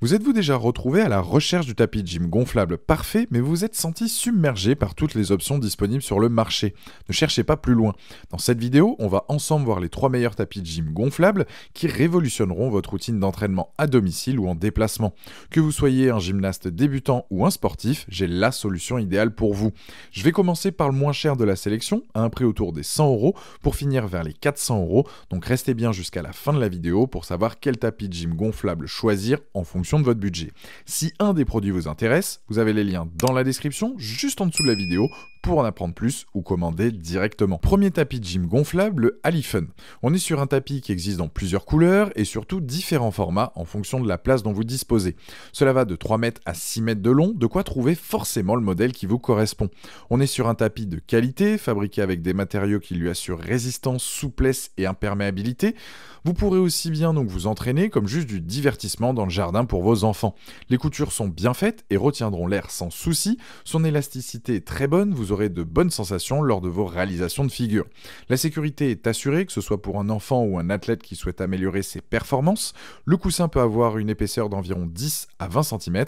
Vous êtes-vous déjà retrouvé à la recherche du tapis de gym gonflable parfait, mais vous vous êtes senti submergé par toutes les options disponibles sur le marché? Ne cherchez pas plus loin. Dans cette vidéo, on va ensemble voir les 3 meilleurs tapis de gym gonflables qui révolutionneront votre routine d'entraînement à domicile ou en déplacement. Que vous soyez un gymnaste débutant ou un sportif, j'ai la solution idéale pour vous. Je vais commencer par le moins cher de la sélection, à un prix autour des 100 € pour finir vers les 400 €. Donc restez bien jusqu'à la fin de la vidéo pour savoir quel tapis de gym gonflable choisir en fonction de votre budget. Si un des produits vous intéresse, vous avez les liens dans la description, juste en dessous de la vidéo, pour en apprendre plus ou commander directement. Premier tapis de gym gonflable, le Alifun. On est sur un tapis qui existe dans plusieurs couleurs et surtout différents formats en fonction de la place dont vous disposez. Cela va de 3 mètres à 6 mètres de long, de quoi trouver forcément le modèle qui vous correspond. On est sur un tapis de qualité, fabriqué avec des matériaux qui lui assurent résistance, souplesse et imperméabilité. Vous pourrez aussi bien donc vous entraîner comme juste du divertissement dans le jardin pour vos enfants. Les coutures sont bien faites et retiendront l'air sans souci. Son élasticité est très bonne, vous aurez de bonnes sensations lors de vos réalisations de figure. La sécurité est assurée, que ce soit pour un enfant ou un athlète qui souhaite améliorer ses performances. Le coussin peut avoir une épaisseur d'environ 10 à 20 cm,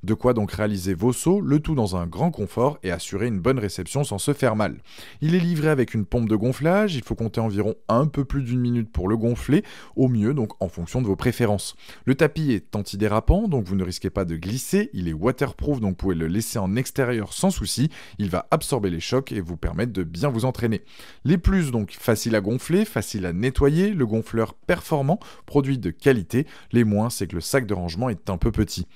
de quoi donc réaliser vos sauts, le tout dans un grand confort et assurer une bonne réception sans se faire mal. Il est livré avec une pompe de gonflage, il faut compter environ un peu plus d'une minute pour le gonfler, au mieux donc en fonction de vos préférences. Le tapis est antidérapant, donc vous ne risquez pas de glisser, il est waterproof, donc vous pouvez le laisser en extérieur sans souci, il va absorber les chocs et vous permettre de bien vous entraîner. Les plus, donc facile à gonfler, facile à nettoyer, le gonfleur performant, produit de qualité, les moins c'est que le sac de rangement est un peu petit.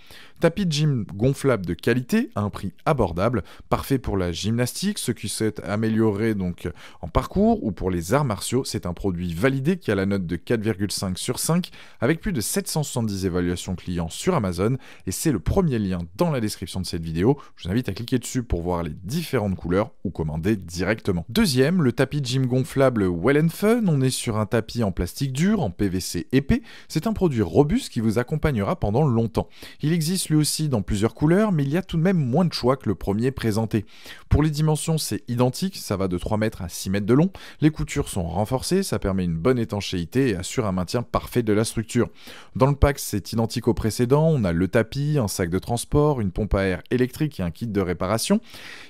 Tapis de gym gonflable de qualité à un prix abordable, parfait pour la gymnastique, ceux qui souhaitent améliorer donc en parcours ou pour les arts martiaux, c'est un produit validé qui a la note de 4,5 sur 5 avec plus de 770 évaluations clients sur Amazon et c'est le premier lien dans la description de cette vidéo. Je vous invite à cliquer dessus pour voir les différentes couleurs ou commander directement. Deuxième, le tapis de gym gonflable Well & Fun. On est sur un tapis en plastique dur, en PVC épais. C'est un produit robuste qui vous accompagnera pendant longtemps. Il existe lui aussi dans plusieurs couleurs, mais il y a tout de même moins de choix que le premier présenté. Pour les dimensions, c'est identique, ça va de 3 mètres à 6 mètres de long. Les coutures sont renforcées, ça permet une bonne étanchéité et assure un maintien parfait de la structure. Dans le pack, c'est identique au précédent, on a le tapis, un sac de transport, une pompe à air électrique et un kit de réparation.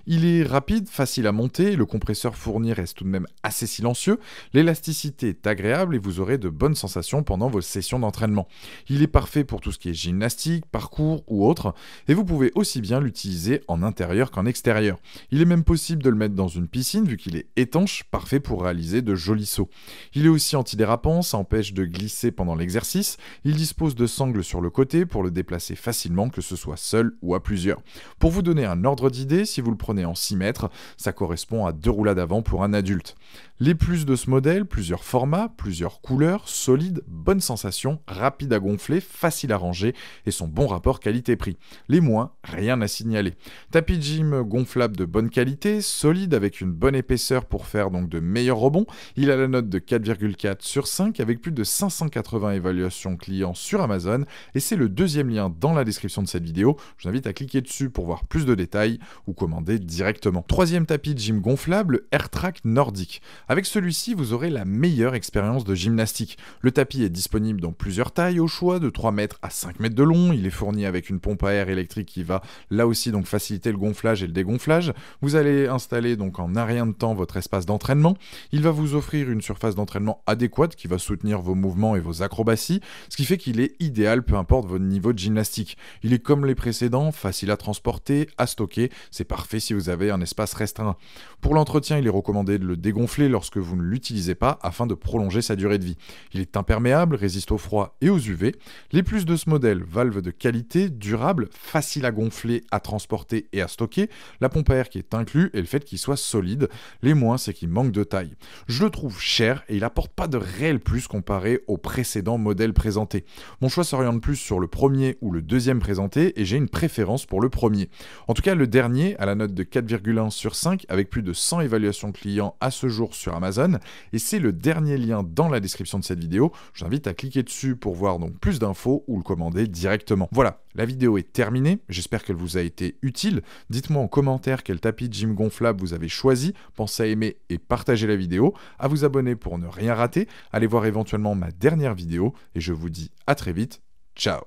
Il est rapide, facile à monter, le compresseur fourni reste tout de même assez silencieux, l'élasticité est agréable et vous aurez de bonnes sensations pendant vos sessions d'entraînement. Il est parfait pour tout ce qui est gymnastique, parcours ou autre, et vous pouvez aussi bien l'utiliser en intérieur qu'en extérieur. Il est même possible de le mettre dans une piscine vu qu'il est étanche, parfait pour réaliser de jolis sauts. Il est aussi antidérapant, ça empêche de glisser pendant l'exercice. Il dispose de sangles sur le côté pour le déplacer facilement, que ce soit seul ou à plusieurs. Pour vous donner un ordre d'idée, si vous le prenez en 6 mètres, ça correspond à 2 roulades avant pour un adulte. Les plus de ce modèle, plusieurs formats, plusieurs couleurs, solide, bonne sensation, rapide à gonfler, facile à ranger et son bon rapport qualité-prix. Les moins, rien à signaler. Tapis de gym gonflable de bonne qualité, solide avec une bonne épaisseur pour faire donc de meilleurs rebonds. Il a la note de 4,4 sur 5 avec plus de 580 évaluations clients sur Amazon et c'est le deuxième lien dans la description de cette vidéo. Je vous invite à cliquer dessus pour voir plus de détails ou commander directement. Troisième tapis de gym gonflable, le AirTrack Nordic. Avec celui-ci, vous aurez la meilleure expérience de gymnastique. Le tapis est disponible dans plusieurs tailles au choix, de 3 mètres à 5 mètres de long. Il est fourni avec une pompe à air électrique qui va là aussi donc faciliter le gonflage et le dégonflage. Vous allez installer donc en un rien de temps votre espace d'entraînement. Il va vous offrir une surface d'entraînement adéquate qui va soutenir vos mouvements et vos acrobaties, ce qui fait qu'il est idéal peu importe votre niveau de gymnastique. Il est comme les précédents, facile à transporter, à stocker, c'est parfait si vous avez un espace restreint. Pour l'entretien, il est recommandé de le dégonfler lorsque vous ne l'utilisez pas afin de prolonger sa durée de vie. Il est imperméable, résiste au froid et aux UV. Les plus de ce modèle, valve de qualité, durable, facile à gonfler, à transporter et à stocker, la pompe à air qui est inclus et le fait qu'il soit solide. Les moins, c'est qu'il manque de taille. Je le trouve cher et il apporte pas de réel plus comparé au précédent modèle présenté. Mon choix s'oriente plus sur le premier ou le deuxième présenté et j'ai une préférence pour le premier. En tout cas, le dernier a la note de 4,1 sur 5 avec plus de 100 évaluations clients à ce jour sur Amazon et c'est le dernier lien dans la description de cette vidéo. Je vous invite à cliquer dessus pour voir donc plus d'infos ou le commander directement. Voilà, la vidéo est terminée, j'espère qu'elle vous a été utile. Dites-moi en commentaire quel tapis de gym gonflable vous avez choisi, pensez à aimer et partager la vidéo, à vous abonner pour ne rien rater, allez voir éventuellement ma dernière vidéo et je vous dis à très vite, ciao.